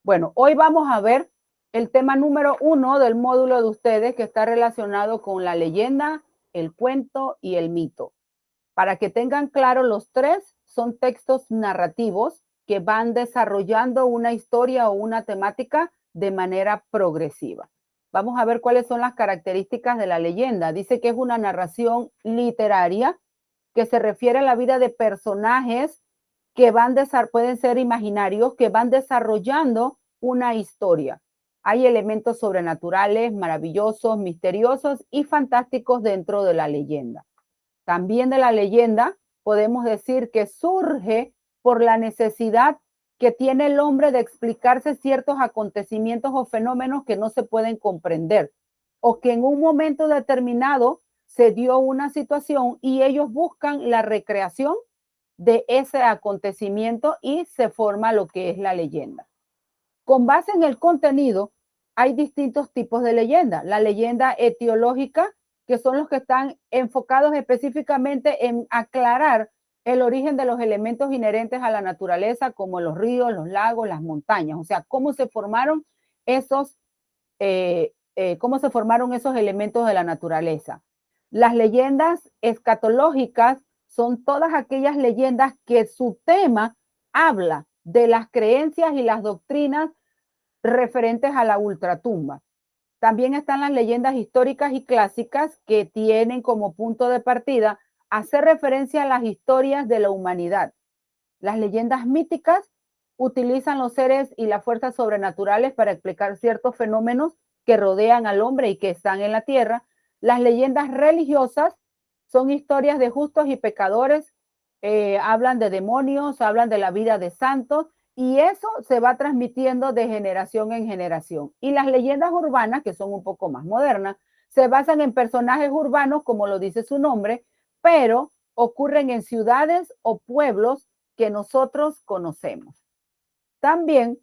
Bueno, hoy vamos a ver el tema número 1 del módulo de ustedes que está relacionado con la leyenda, el cuento y el mito. Para que tengan claro, los tres son textos narrativos que van desarrollando una historia o una temática de manera progresiva. Vamos a ver cuáles son las características de la leyenda. Dice que es una narración literaria que se refiere a la vida de personajes que pueden ser imaginarios, que van desarrollando una historia. Hay elementos sobrenaturales, maravillosos, misteriosos y fantásticos dentro de la leyenda. También de la leyenda podemos decir que surge por la necesidad que tiene el hombre de explicarse ciertos acontecimientos o fenómenos que no se pueden comprender, o que en un momento determinado se dio una situación y ellos buscan la recreación de ese acontecimiento y se forma lo que es la leyenda. Con base en el contenido, hay distintos tipos de leyenda. La leyenda etiológica, que son los que están enfocados específicamente en aclarar el origen de los elementos inherentes a la naturaleza, como los ríos, los lagos, las montañas. O sea, cómo se formaron esos elementos de la naturaleza. Las leyendas escatológicas son todas aquellas leyendas que su tema habla de las creencias y las doctrinas referentes a la ultratumba. También están las leyendas históricas y clásicas que tienen como punto de partida hacer referencia a las historias de la humanidad. Las leyendas míticas utilizan los seres y las fuerzas sobrenaturales para explicar ciertos fenómenos que rodean al hombre y que están en la tierra. Las leyendas religiosas son historias de justos y pecadores, hablan de demonios, hablan de la vida de santos, y eso se va transmitiendo de generación en generación. Y las leyendas urbanas, que son un poco más modernas, se basan en personajes urbanos, como lo dice su nombre, pero ocurren en ciudades o pueblos que nosotros conocemos. También,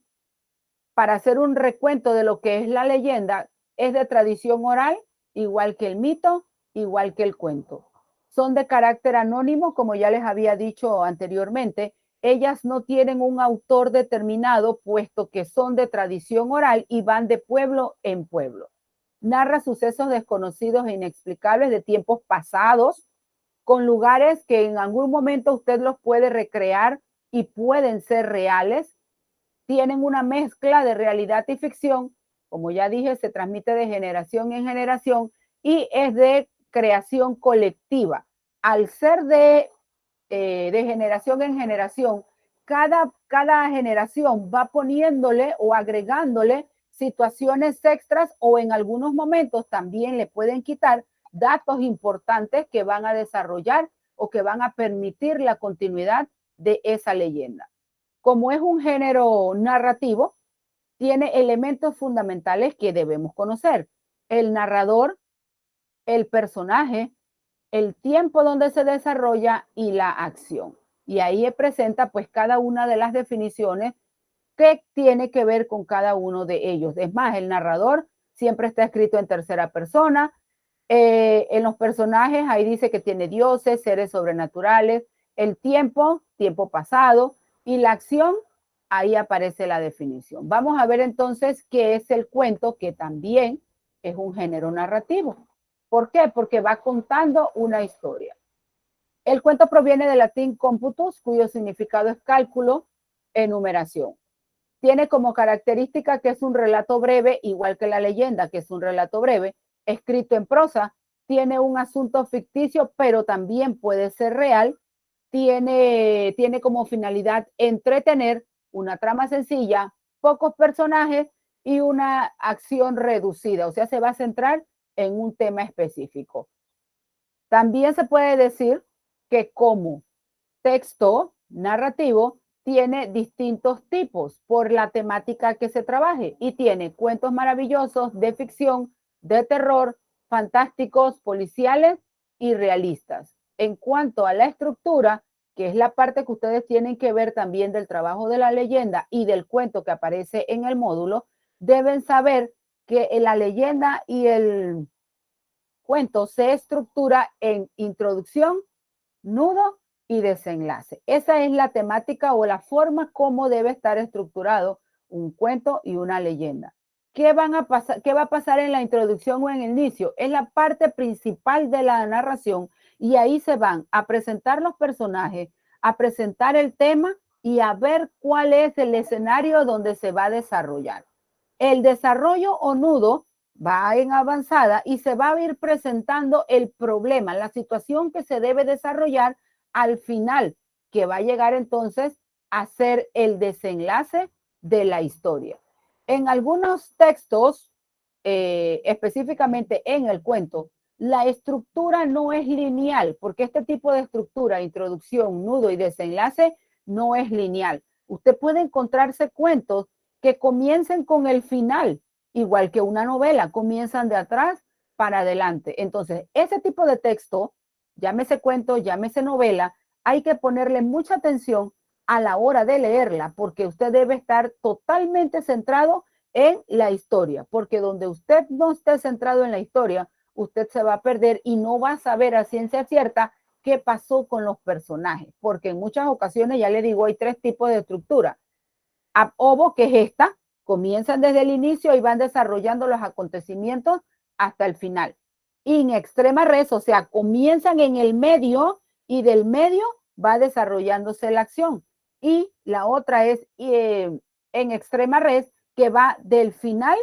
para hacer un recuento de lo que es la leyenda, es de tradición oral, igual que el mito, igual que el cuento. Son de carácter anónimo, como ya les había dicho anteriormente. Ellas no tienen un autor determinado, puesto que son de tradición oral y van de pueblo en pueblo. Narra sucesos desconocidos e inexplicables de tiempos pasados, con lugares que en algún momento usted los puede recrear y pueden ser reales. Tienen una mezcla de realidad y ficción. Como ya dije, se transmite de generación en generación y es de creación colectiva. Al ser de generación en generación, cada generación va poniéndole o agregándole situaciones extras, o en algunos momentos también le pueden quitar datos importantes que van a desarrollar o que van a permitir la continuidad de esa leyenda. Como es un género narrativo, tiene elementos fundamentales que debemos conocer: el narrador, el personaje, el tiempo donde se desarrolla y la acción. Y ahí presenta pues cada una de las definiciones que tiene que ver con cada uno de ellos. Es más, el narrador siempre está escrito en tercera persona. En los personajes ahí dice que tiene dioses, seres sobrenaturales, el tiempo, tiempo pasado, y la acción, ahí aparece la definición. Vamos a ver entonces qué es el cuento, que también es un género narrativo. ¿Por qué? Porque va contando una historia. El cuento proviene del latín computus, cuyo significado es cálculo, enumeración. Tiene como característica que es un relato breve, igual que la leyenda, que es un relato breve, escrito en prosa. Tiene un asunto ficticio, pero también puede ser real. Tiene como finalidad entretener, una trama sencilla, pocos personajes y una acción reducida. O sea, se va a centrar en un tema específico. También se puede decir que como texto narrativo tiene distintos tipos por la temática que se trabaje, y tiene cuentos maravillosos, de ficción, de terror, fantásticos, policiales y realistas. En cuanto a la estructura, que es la parte que ustedes tienen que ver también del trabajo de la leyenda y del cuento que aparece en el módulo, deben saber que la leyenda y el cuento se estructura en introducción, nudo y desenlace. Esa es la temática o la forma como debe estar estructurado un cuento y una leyenda. ¿Qué va a pasar en la introducción o en el inicio? Es la parte principal de la narración y ahí se van a presentar los personajes, a presentar el tema y a ver cuál es el escenario donde se va a desarrollar. El desarrollo o nudo va en avanzada y se va a ir presentando el problema, la situación que se debe desarrollar al final, que va a llegar entonces a ser el desenlace de la historia. En algunos textos, específicamente en el cuento, la estructura no es lineal, porque este tipo de estructura, introducción, nudo y desenlace, no es lineal. Usted puede encontrarse cuentos que comiencen con el final, igual que una novela, comienzan de atrás para adelante. Entonces, ese tipo de texto, llámese cuento, llámese novela, hay que ponerle mucha atención a la hora de leerla, porque usted debe estar totalmente centrado en la historia, porque donde usted no esté centrado en la historia, usted se va a perder y no va a saber a ciencia cierta qué pasó con los personajes, porque en muchas ocasiones, ya le digo, hay 3 tipos de estructura. Ab ovo, que es esta, comienzan desde el inicio y van desarrollando los acontecimientos hasta el final. In extrema res, o sea, comienzan en el medio y del medio va desarrollándose la acción. Y la otra es en extrema res, que va del final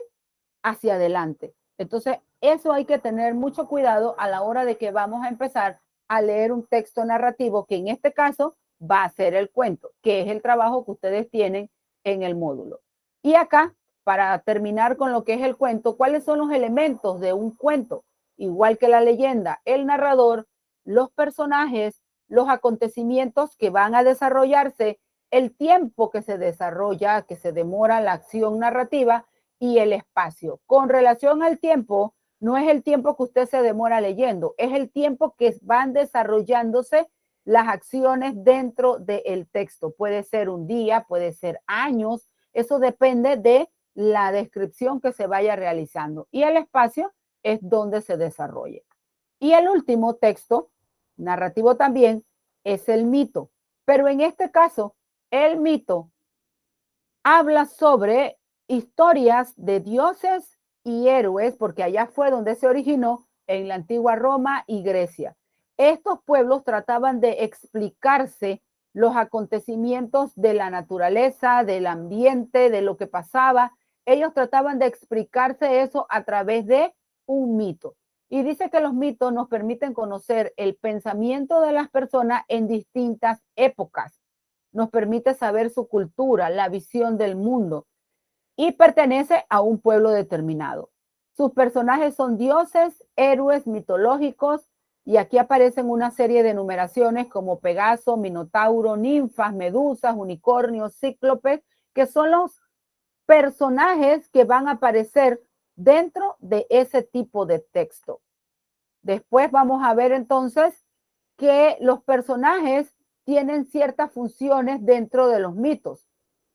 hacia adelante. Entonces, eso hay que tener mucho cuidado a la hora de que vamos a empezar a leer un texto narrativo, que en este caso va a ser el cuento, que es el trabajo que ustedes tienen en el módulo. Y acá, para terminar con lo que es el cuento, ¿cuáles son los elementos de un cuento? Igual que la leyenda, el narrador, los personajes, los acontecimientos que van a desarrollarse, el tiempo que se desarrolla, que se demora la acción narrativa y el espacio. Con relación al tiempo, no es el tiempo que usted se demora leyendo, es el tiempo que van desarrollándose las acciones dentro del texto. Puede ser un día, puede ser años, eso depende de la descripción que se vaya realizando. Y el espacio es donde se desarrolla. Y el último texto, narrativo también, es el mito. Pero en este caso, el mito habla sobre historias de dioses y héroes, porque allá fue donde se originó en la antigua Roma y Grecia. Estos pueblos trataban de explicarse los acontecimientos de la naturaleza, del ambiente, de lo que pasaba. Ellos trataban de explicarse eso a través de un mito. Y dice que los mitos nos permiten conocer el pensamiento de las personas en distintas épocas. Nos permite saber su cultura, la visión del mundo, y pertenece a un pueblo determinado. Sus personajes son dioses, héroes mitológicos, y aquí aparecen una serie de numeraciones como Pegaso, Minotauro, ninfas, medusas, unicornios, cíclopes, que son los personajes que van a aparecer dentro de ese tipo de texto. Después vamos a ver entonces que los personajes tienen ciertas funciones dentro de los mitos.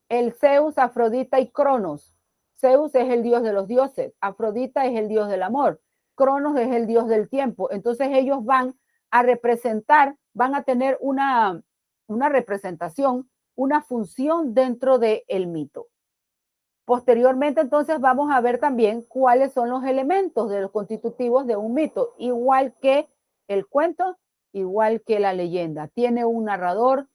El Zeus, Afrodita y Cronos. Zeus es el dios de los dioses, Afrodita es el dios del amor, Cronos es el dios del tiempo. Entonces ellos van a representar, van a tener una representación, una función dentro del mito. Posteriormente, entonces, vamos a ver también cuáles son los elementos de los constitutivos de un mito, igual que el cuento, igual que la leyenda. Tiene un narrador,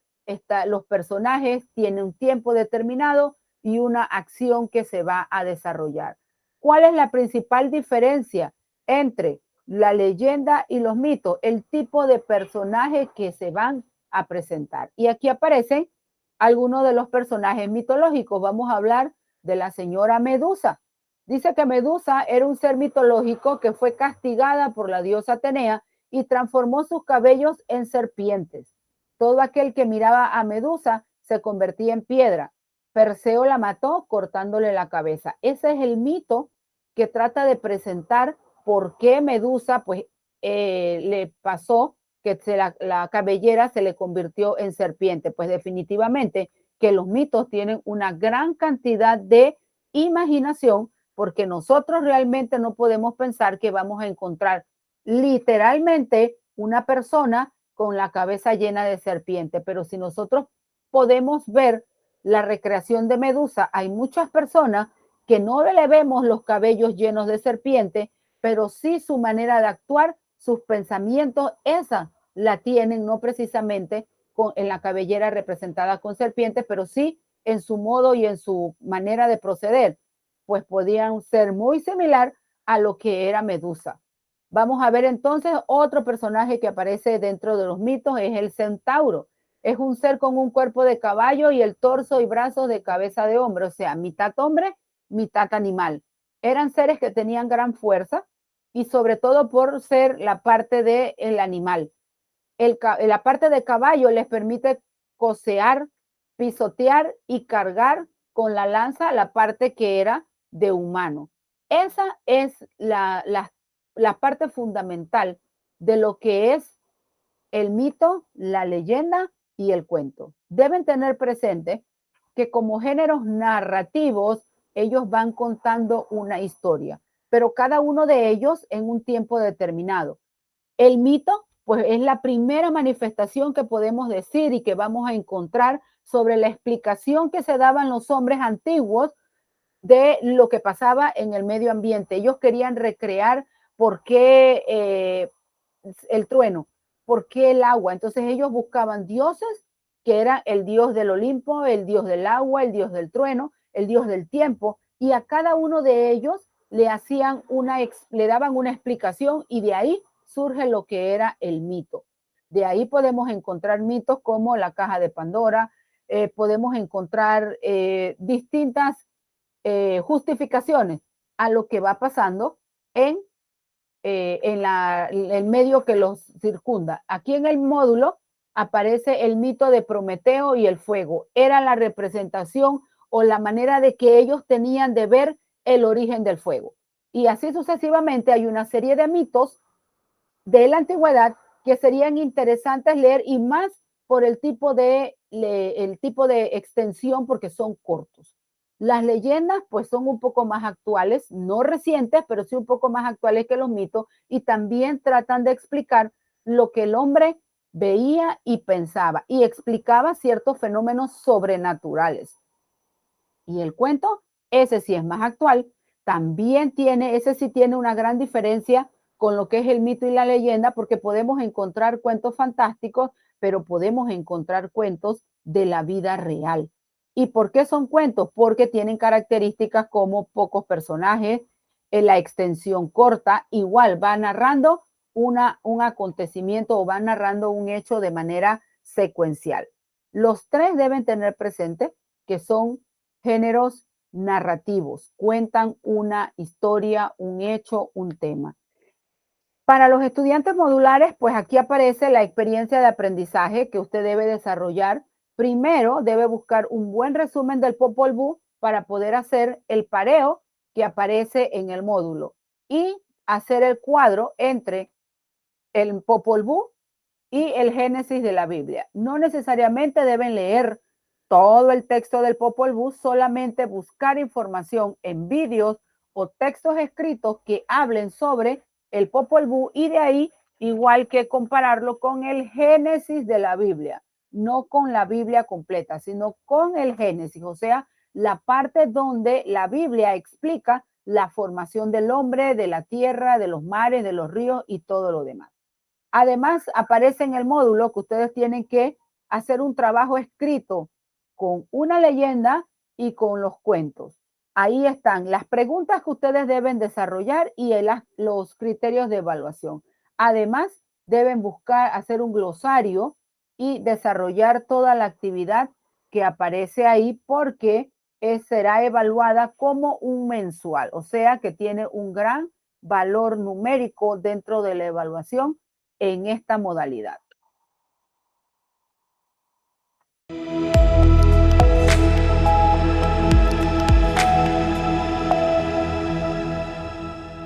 los personajes, tiene un tiempo determinado y una acción que se va a desarrollar. ¿Cuál es la principal diferencia entre la leyenda y los mitos? El tipo de personajes que se van a presentar. Y aquí aparecen algunos de los personajes mitológicos. Vamos a hablar de la señora Medusa. Dice que Medusa era un ser mitológico que fue castigada por la diosa Atenea y transformó sus cabellos en serpientes. Todo aquel que miraba a Medusa se convertía en piedra. Perseo la mató cortándole la cabeza. Ese es el mito que trata de presentar por qué Medusa pues le pasó que la cabellera se le convirtió en serpiente. Pues definitivamente que los mitos tienen una gran cantidad de imaginación, porque nosotros realmente no podemos pensar que vamos a encontrar literalmente una persona con la cabeza llena de serpiente, pero si nosotros podemos ver la recreación de Medusa, hay muchas personas que no le vemos los cabellos llenos de serpiente, pero sí su manera de actuar, sus pensamientos, esa la tienen no precisamente en la cabellera representada con serpiente, pero sí en su modo y en su manera de proceder, pues podían ser muy similar a lo que era Medusa. Vamos a ver entonces otro personaje que aparece dentro de los mitos, es el centauro. Es un ser con un cuerpo de caballo y el torso y brazos de cabeza de hombre, o sea, mitad hombre, mitad animal. Eran seres que tenían gran fuerza y sobre todo por ser la parte del animal. La parte de caballo les permite cosear, pisotear y cargar con la lanza la parte que era de humano. Esa es la parte fundamental de lo que es el mito, la leyenda y el cuento. Deben tener presente que como géneros narrativos, ellos van contando una historia, pero cada uno de ellos en un tiempo determinado. El mito, pues es la primera manifestación que podemos decir y que vamos a encontrar sobre la explicación que se daban los hombres antiguos de lo que pasaba en el medio ambiente. Ellos querían recrear por qué el trueno, por qué el agua. Entonces ellos buscaban dioses que eran el dios del Olimpo, el dios del agua, el dios del trueno, el dios del tiempo, y a cada uno de ellos le daban una explicación y de ahí surge lo que era el mito. De ahí podemos encontrar mitos como la caja de Pandora, podemos encontrar distintas justificaciones a lo que va pasando en el medio que los circunda. Aquí en el módulo aparece el mito de Prometeo y el fuego. Era la representación o la manera de que ellos tenían de ver el origen del fuego. Y así sucesivamente hay una serie de mitos de la antigüedad que serían interesantes leer y más por el tipo de extensión porque son cortos. Las leyendas pues son un poco más actuales, no recientes, pero sí un poco más actuales que los mitos y también tratan de explicar lo que el hombre veía y pensaba y explicaba ciertos fenómenos sobrenaturales. Y el cuento, ese sí es más actual, también ese sí tiene una gran diferencia con lo que es el mito y la leyenda, porque podemos encontrar cuentos fantásticos, pero podemos encontrar cuentos de la vida real. ¿Y por qué son cuentos? Porque tienen características como pocos personajes, la extensión corta, igual va narrando un acontecimiento o va narrando un hecho de manera secuencial. Los tres deben tener presente que son géneros narrativos, cuentan una historia, un hecho, un tema. Para los estudiantes modulares, pues aquí aparece la experiencia de aprendizaje que usted debe desarrollar. Primero, debe buscar un buen resumen del Popol Vuh para poder hacer el pareo que aparece en el módulo y hacer el cuadro entre el Popol Vuh y el Génesis de la Biblia. No necesariamente deben leer todo el texto del Popol Vuh, solamente buscar información en vídeos o textos escritos que hablen sobre el Popol Vuh y de ahí igual que compararlo con el Génesis de la Biblia, no con la Biblia completa, sino con el Génesis, o sea, la parte donde la Biblia explica la formación del hombre, de la tierra, de los mares, de los ríos y todo lo demás. Además, aparece en el módulo que ustedes tienen que hacer un trabajo escrito con una leyenda y con los cuentos. Ahí están las preguntas que ustedes deben desarrollar y los criterios de evaluación. Además, deben buscar hacer un glosario y desarrollar toda la actividad que aparece ahí porque será evaluada como un mensual, o sea que tiene un gran valor numérico dentro de la evaluación en esta modalidad.